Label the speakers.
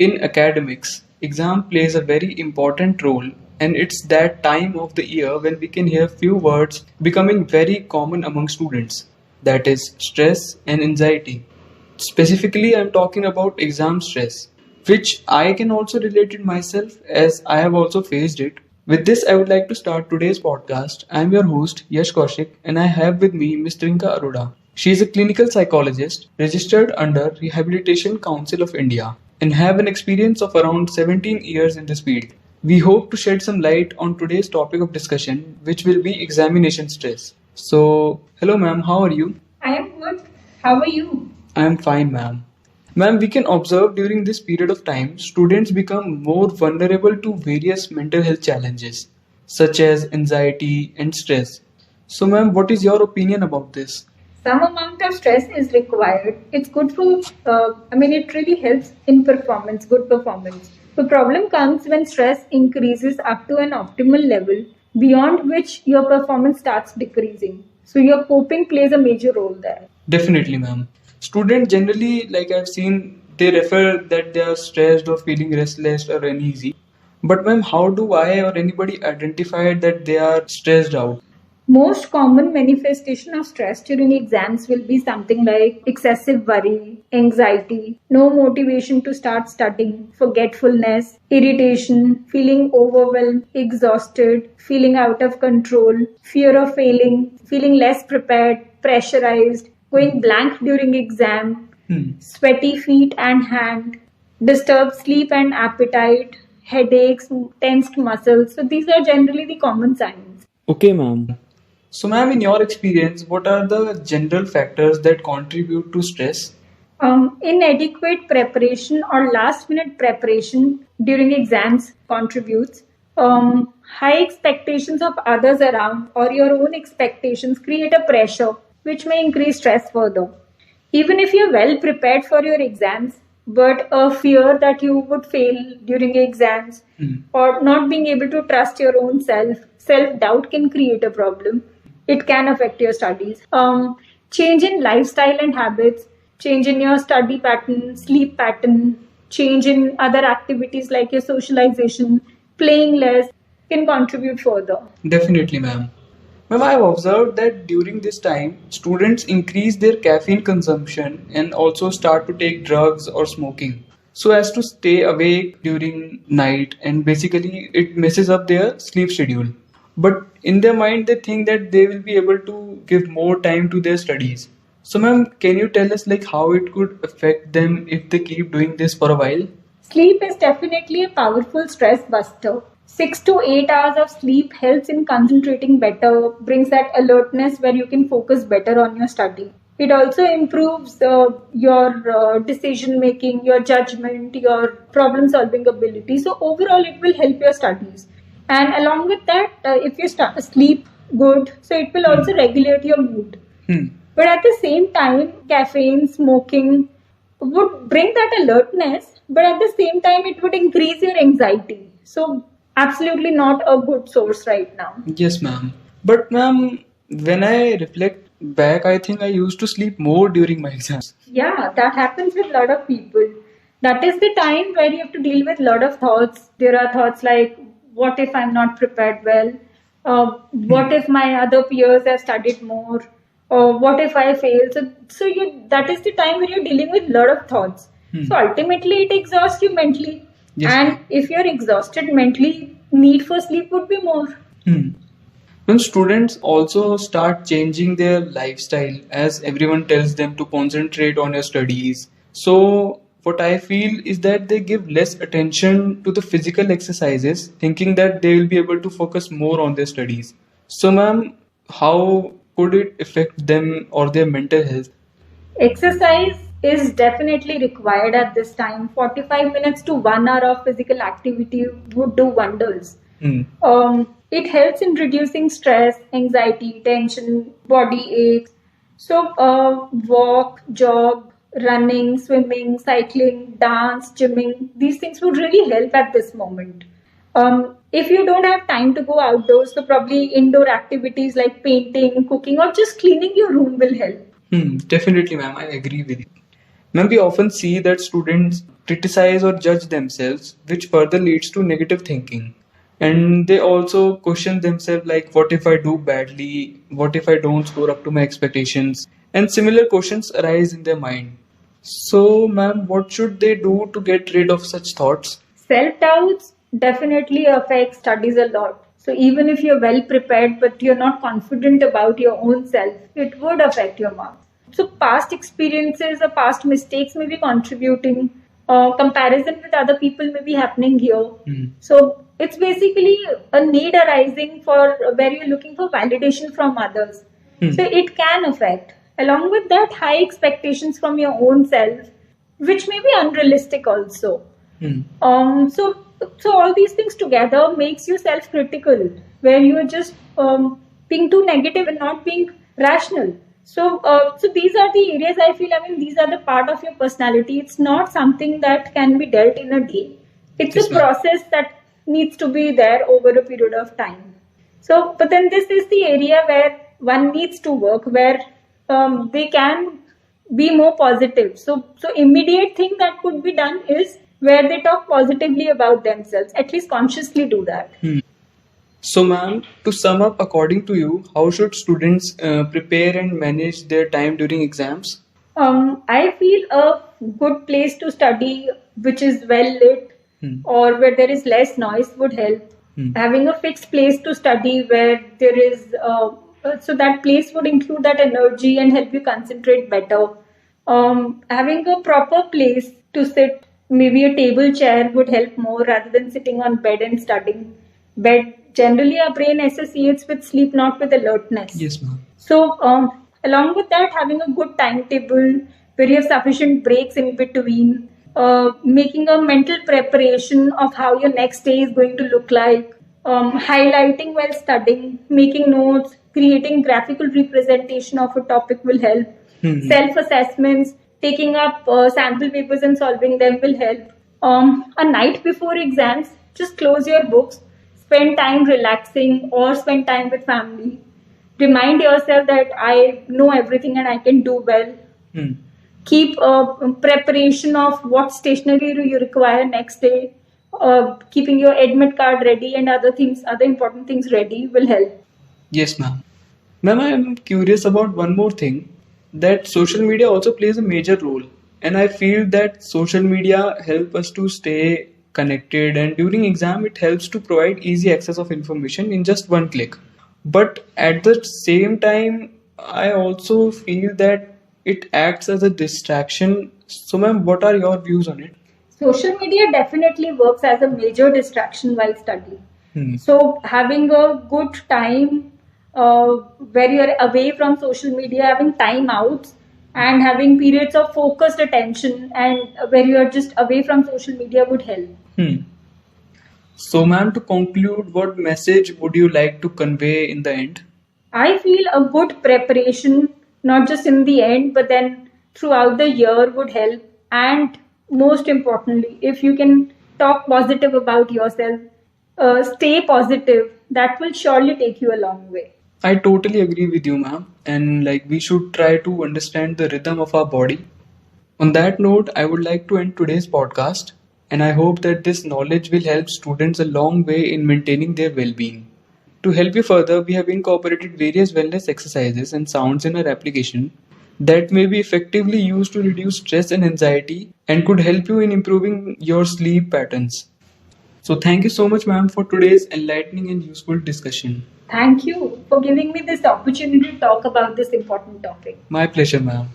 Speaker 1: In academics, exam plays a very important role, and it's that time of the year when we can hear few words becoming very common among students. That is stress and anxiety. Specifically, I'm talking about exam stress, which I can also relate it myself as I have also faced it. With this, I would like to start today's podcast. I'm your host, Yash Kaushik, and I have with me Ms. Trinka Arora. She is a clinical psychologist registered under Rehabilitation Council of India and have an experience of around 17 years in this field. We hope to shed some light on today's topic of discussion, which will be examination stress. So, hello ma'am, how are you?
Speaker 2: I am good. How are you?
Speaker 1: I am fine, ma'am. Ma'am, we can observe during this period of time, students become more vulnerable to various mental health challenges, such as anxiety and stress. So, ma'am, what is your opinion about this?
Speaker 2: Some amount of stress is required. It's good for, it really helps in performance, good performance. The problem comes when stress increases up to an optimal level, beyond which your performance starts decreasing. So, your coping plays a major role there.
Speaker 1: Definitely, ma'am. Students generally, like I've seen, they refer that they are stressed or feeling restless or uneasy. But, ma'am, how do I or anybody identify that they are stressed out?
Speaker 2: Most common manifestation of stress during exams will be something like excessive worry, anxiety, no motivation to start studying, forgetfulness, irritation, feeling overwhelmed, exhausted, feeling out of control, fear of failing, feeling less prepared, pressurized, going blank during exam, sweaty feet and hand, disturbed sleep and appetite, headaches, tensed muscles. So these are generally the common signs.
Speaker 1: Okay, ma'am. So, ma'am, in your experience, what are the general factors that contribute to stress?
Speaker 2: Inadequate preparation or last minute preparation during exams contributes. High expectations of others around or your own expectations create a pressure which may increase stress further. Even if you're well prepared for your exams, but a fear that you would fail during exams or not being able to trust your own self doubt can create a problem. It can affect your studies. Change in lifestyle and habits, change in your study pattern, sleep pattern, change in other activities like your socialization, playing less can contribute further.
Speaker 1: Definitely, ma'am. Ma'am, I have observed that during this time, students increase their caffeine consumption and also start to take drugs or smoking so as to stay awake during night, and basically it messes up their sleep schedule. But in their mind, they think that they will be able to give more time to their studies. So, ma'am, can you tell us like how it could affect them if they keep doing this for a while?
Speaker 2: Sleep is definitely a powerful stress buster. 6 to 8 hours of sleep helps in concentrating better, brings that alertness where you can focus better on your study. It also improves your decision making, your judgment, your problem solving ability. So, overall, it will help your studies. And along with that, if you sleep good, so it will also regulate your mood. But at the same time, caffeine, smoking would bring that alertness, but at the same time, it would increase your anxiety. So, absolutely not a good source right now.
Speaker 1: Yes, ma'am. But, ma'am, when I reflect back, I think I used to sleep more during my exams.
Speaker 2: Yeah, that happens with a lot of people. That is the time where you have to deal with a lot of thoughts. There are thoughts like, what if I'm not prepared well? What if my other peers have studied more? Or what if I fail? That is the time when you're dealing with a lot of thoughts. So ultimately, it exhausts you mentally.
Speaker 1: Yes,
Speaker 2: and
Speaker 1: ma'am.
Speaker 2: if you're exhausted mentally, need for sleep would be more.
Speaker 1: When students also start changing their lifestyle as everyone tells them to concentrate on your studies. So, what I feel is that they give less attention to the physical exercises, thinking that they will be able to focus more on their studies. So, ma'am, how could it affect them or their mental health?
Speaker 2: Exercise is definitely required at this time. 45 minutes to 1 hour of physical activity would do wonders. It helps in reducing stress, anxiety, tension, body aches. So, walk, jog, running, swimming, cycling, dance, gymming, these things would really help at this moment. If you don't have time to go outdoors, so probably indoor activities like painting, cooking, or just cleaning your room will help.
Speaker 1: Definitely, ma'am, I agree with you. Ma'am, we often see that students criticize or judge themselves, which further leads to negative thinking. And they also question themselves like, what if I do badly? What if I don't score up to my expectations? And similar questions arise in their mind. So, ma'am, what should they do to get rid of such thoughts?
Speaker 2: Self doubts definitely affect studies a lot. So even if you're well prepared but you're not confident about your own self, it would affect your marks. So past experiences or past mistakes may be contributing. Comparison with other people may be happening here. So it's basically a need arising for where you're looking for validation from others. So it can affect. Along with that, high expectations from your own self, which may be unrealistic also. So all these things together makes you self-critical, where you are just being too negative and not being rational. So these are the areas I feel. I mean, these are the part of your personality. It's not something that can be dealt in a day. It's
Speaker 1: Yes,
Speaker 2: a
Speaker 1: ma'am.
Speaker 2: process that needs to be there over a period of time. So, but then this is the area where one needs to work, where they can be more positive. So immediate thing that could be done is where they talk positively about themselves. At least consciously do that.
Speaker 1: So, ma'am, to sum up, according to you, how should students prepare and manage their time during exams?
Speaker 2: I feel a good place to study, which is well lit or where there is less noise, would help. Having a fixed place to study where there is, so that place would include that energy and help you concentrate better. Having a proper place to sit, maybe a table chair would help more rather than sitting on bed and studying. Bed, generally our brain associates with sleep, not with alertness.
Speaker 1: Yes, ma'am.
Speaker 2: So, along with that, having a good timetable where you have sufficient breaks in between, making a mental preparation of how your next day is going to look like, highlighting while studying, making notes, creating graphical representation of a topic will help. Self-assessments, taking up sample papers and solving them will help. A night before exams, just close your books, spend time relaxing or spend time with family. Remind yourself that I know everything and I can do well. Keep preparation of what stationery you require next day. Keeping your admit card ready and other things, other important things ready will help.
Speaker 1: Yes, ma'am. Ma'am, I am curious about one more thing, that social media also plays a major role. And I feel that social media help us to stay connected, and during exam it helps to provide easy access of information in just one click. But at the same time, I also feel that it acts as a distraction. So, ma'am, what are your views on it?
Speaker 2: Social media definitely works as a major distraction while studying. So having a good time where you're away from social media, having time outs and having periods of focused attention and where you're just away from social media would help.
Speaker 1: So, ma'am, to conclude, what message would you like to convey in the end?
Speaker 2: I feel a good preparation, not just in the end, but then throughout the year would help. And most importantly, if you can talk positive about yourself, stay positive, that will surely take you a long way.
Speaker 1: I totally agree with you, ma'am. And like, we should try to understand the rhythm of our body. On that note, I would like to end today's podcast, and I hope that this knowledge will help students a long way in maintaining their well-being. To help you further, we have incorporated various wellness exercises and sounds in our application that may be effectively used to reduce stress and anxiety and could help you in improving your sleep patterns. So thank you so much, ma'am, for today's enlightening and useful discussion.
Speaker 2: Thank you for giving me this opportunity to talk about this important topic.
Speaker 1: My pleasure, ma'am.